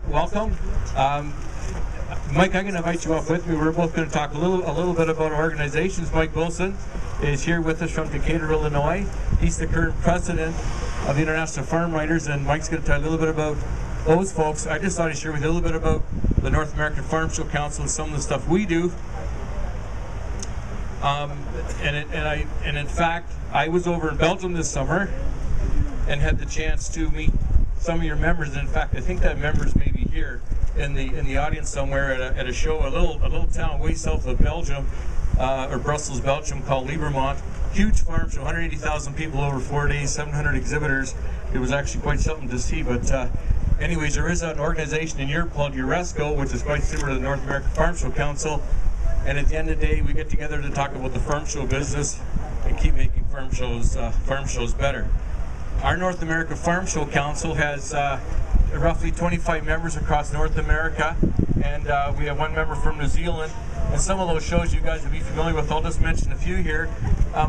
welcome. Mike, I'm going to invite you up with me. We're both going to talk a little bit about our organizations. Mike Wilson is here with us from Decatur, Illinois. He's the current president of the International Farm Writers, and Mike's going to tell you a little bit about those folks. I just thought I'd share with you a little bit about the North American Farm Show Council and some of the stuff we do. And in fact, I was over in Belgium this summer and had the chance to meet some of your members. And in fact, I think that members may be here in the audience somewhere at a show, a little town way south of Belgium, or Brussels, Belgium, called Liebermont. Huge farm show, 180,000 people over 4 days, 700 exhibitors. It was actually quite something to see. But anyways, there is an organization in Europe called URESCO, which is quite similar to the North American Farm Show Council. And at the end of the day, we get together to talk about the farm show business and keep making farm shows better. Our North America Farm Show Council has roughly 25 members across North America, and we have one member from New Zealand. And some of those shows you guys will be familiar with. I'll just mention a few here.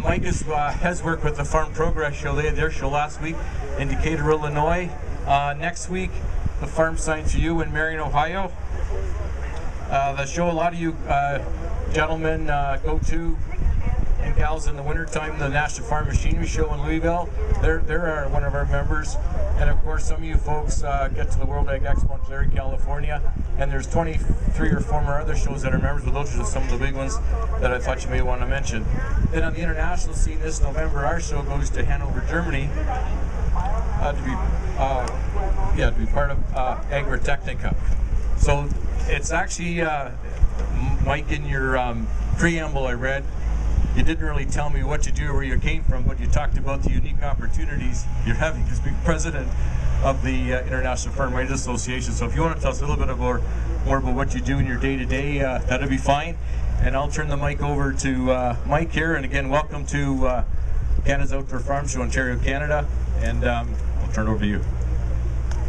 Mike has worked with the Farm Progress Show. They had their show last week in Decatur, Illinois. Next week, the Farm Science U in Marion, Ohio. The show a lot of you gentlemen go to and gals in the wintertime, the National Farm Machinery Show in Louisville. They're one of our members. And of course, some of you folks get to the World Ag Expo in Tulare, California. And there's 23 or 4 more other shows that are members, but those are just some of the big ones that I thought you may want to mention. Then on the international scene this November, our show goes to Hanover, Germany to be part of Agritechnica. So it's actually, Mike, in your preamble I read, you didn't really tell me what you do or where you came from, but you talked about the unique opportunities you're having as being president of the International Farm Writers Association. So if you want to tell us a little bit more about what you do in your day-to-day, that'd be fine. And I'll turn the mic over to Mike here. And again, welcome to Canada's Outdoor Farm Show, Ontario, Canada. And I'll turn it over to you.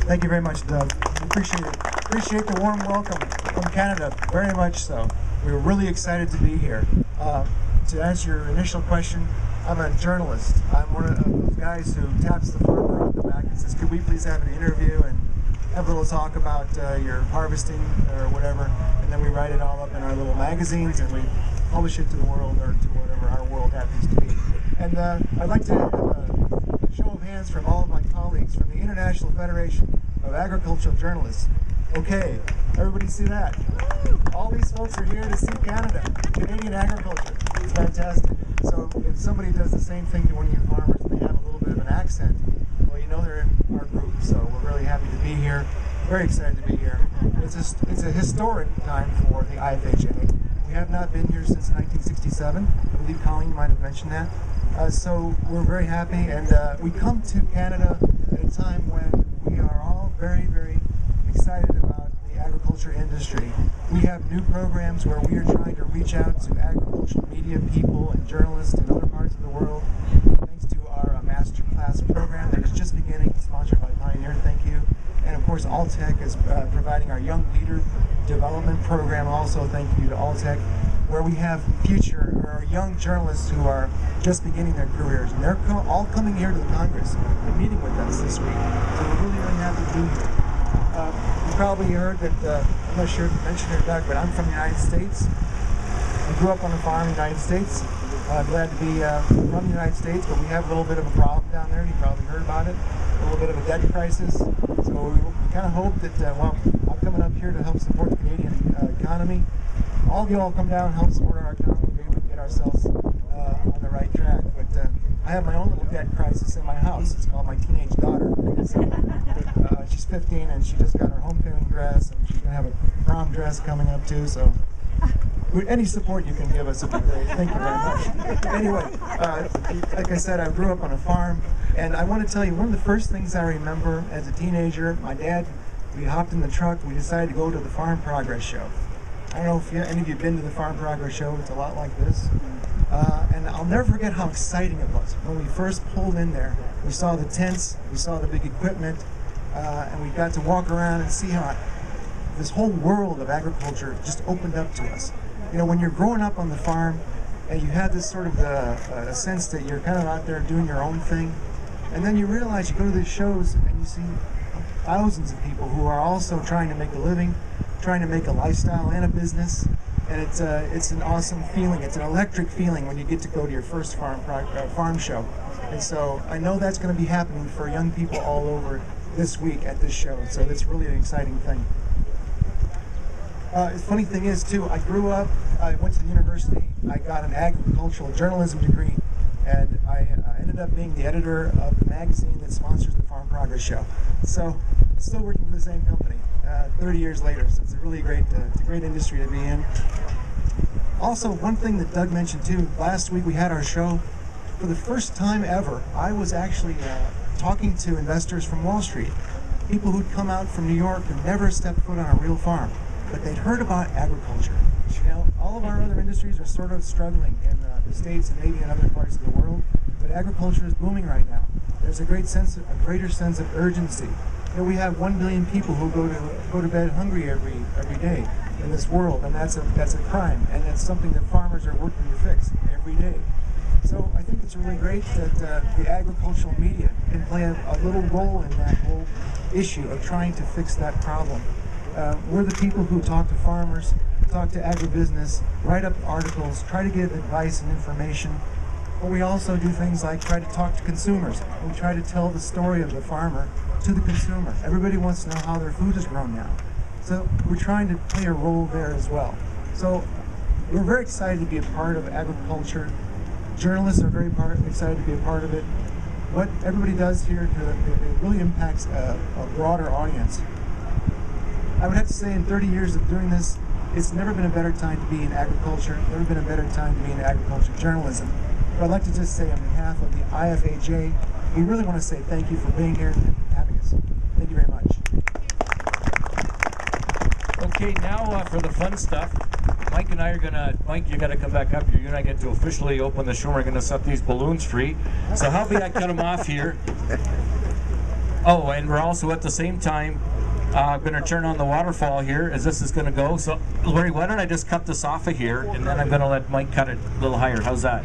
Thank you very much, Doug. Appreciate it. Appreciate the warm welcome from Canada, very much so. We're really excited to be here. To answer your initial question, I'm a journalist. I'm one of those guys who taps the farmer on the back and says, could we please have an interview and have a little talk about your harvesting or whatever, and then we write it all up in our little magazines and we publish it to the world, or to whatever our world happens to be. And I'd like to have a show of hands from all of my colleagues from the International Federation of Agricultural Journalists. Okay, everybody see that? All these folks are here to see Canada, Canadian agriculture. It's fantastic. So if somebody does the same thing to one of your farmers and they have a little bit of an accent, well, you know they're in our group. So we're really happy to be here. Very excited to be here. It's a historic time for the IFHA. We have not been here since 1967. I believe Colleen might have mentioned that. So we're very happy, and we come to Canada at a time when we are all very, very excited about the agriculture industry. We have new programs where we are trying to reach out to agricultural media people and journalists in other parts of the world, thanks to our masterclass program that is just beginning, sponsored by Pioneer, thank you. And of course, Alltech is providing our Young Leader Development Program also, thank you to Alltech, where we have our young journalists who are just beginning their careers. And they're all coming here to the Congress and meeting with us this week. So we're really, really happy to be here. You probably heard that, I'm not sure if you mentioned it, Doug, but I'm from the United States. I grew up on a farm in the United States. Glad to be from the United States, but we have a little bit of a problem down there. You probably heard about it. A little bit of a debt crisis. So we kind of hope that, well, I'm coming up here to help support the Canadian economy. All of you all come down and help support our economy. We'll be able to get ourselves on the right track. But I have my own little debt crisis in my house. It's called my teenage daughter. So, she's 15 and she just got her homecoming dress, and she's going to have a prom dress coming up too. So any support you can give us would be great. Thank you very much. Anyway, like I said, I grew up on a farm, and I want to tell you, one of the first things I remember as a teenager, my dad, we hopped in the truck, we decided to go to the Farm Progress Show. I don't know if any of you have been to the Farm Progress Show. It's a lot like this. And I'll never forget how exciting it was. When we first pulled in there, we saw the tents, we saw the big equipment, and we got to walk around and see how this whole world of agriculture just opened up to us. You know, when you're growing up on the farm, and you have this sort of a sense that you're kind of out there doing your own thing, and then you realize you go to these shows and you see thousands of people who are also trying to make a living, trying to make a lifestyle and a business. And it's an awesome feeling. It's an electric feeling when you get to go to your first farm show. And so I know that's going to be happening for young people all over this week at this show. So it's really an exciting thing. The funny thing is, too, I grew up, I went to the university, I got an agricultural journalism degree, and I ended up being the editor of the magazine that sponsors the Farm Progress Show. So, still working for the same company 30 years later, so it's a really great industry to be in. Also, one thing that Doug mentioned, too, last week we had our show. For the first time ever, I was actually talking to investors from Wall Street, people who'd come out from New York and never stepped foot on a real farm. But they'd heard about agriculture. You know, all of our other industries are sort of struggling in the States and maybe in other parts of the world, but agriculture is booming right now. There's a greater sense of urgency. You know, we have 1 billion people who go to bed hungry every day in this world, and that's a crime, and that's something that farmers are working to fix every day. So I think it's really great that the agricultural media can play a little role in that whole issue of trying to fix that problem. We're the people who talk to farmers, talk to agribusiness, write up articles, try to give advice and information. But we also do things like try to talk to consumers. We try to tell the story of the farmer to the consumer. Everybody wants to know how their food is grown now. So we're trying to play a role there as well. So we're very excited to be a part of agriculture. Journalists are very excited to be a part of it. What everybody does here, it really impacts a broader audience. I would have to say in 30 years of doing this, it's never been a better time to be in agriculture, never been a better time to be in agriculture journalism. But I'd like to just say on behalf of the IFAJ, we really want to say thank you for being here and having us. Thank you very much. Okay, now for the fun stuff. Mike and I are gonna, Mike, you gotta come back up here. You and I get to officially open the show. We're gonna set these balloons free. So how about I cut them off here? Oh, and we're also at the same time I'm going to turn on the waterfall here as this is going to go. So, Larry, why don't I just cut this off of here, and then I'm going to let Mike cut it a little higher. How's that?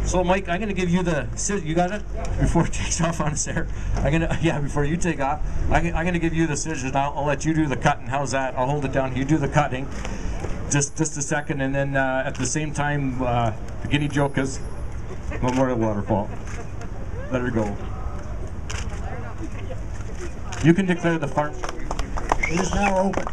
So, Mike, I'm going to give you the scissors. You got it? Before it takes off on us there. Before you take off, I'm going to give you the scissors, and I'll let you do the cutting. How's that? I'll hold it down. You do the cutting. Just a second, and then at the same time, the Guinea Jokas Memorial Waterfall. Let her go. You can declare the farm. It is now open.